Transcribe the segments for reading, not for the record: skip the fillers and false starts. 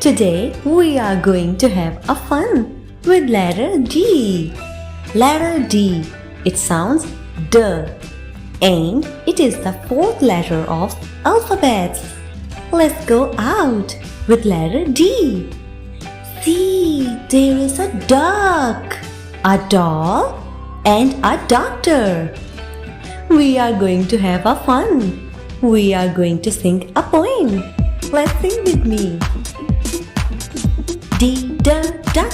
Today we are going to have a fun with letter D. Letter D. It sounds D and it is the fourth letter of alphabet. Let's go out with letter D. See, there is a duck, a doll and a doctor. We are going to have a fun. We are going to sing a poem. Let's sing with me. D da duck,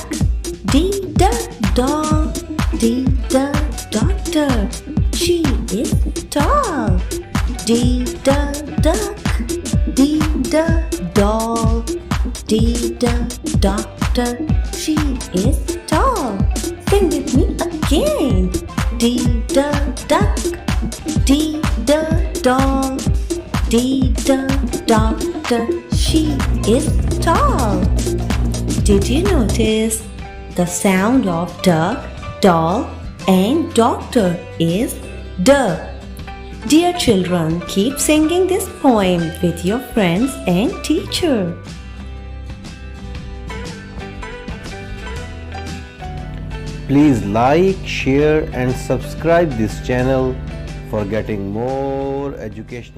D da doll, D da doctor. She is tall. D da duck, D da doll, D da doctor. She is tall. Sing with me again. D da duck, D da doll, D da doctor. She is tall. Did you notice the sound of duck, doll and doctor is D? Dear children, keep singing this poem with your friends and teacher. Please like, share and subscribe this channel for getting more educational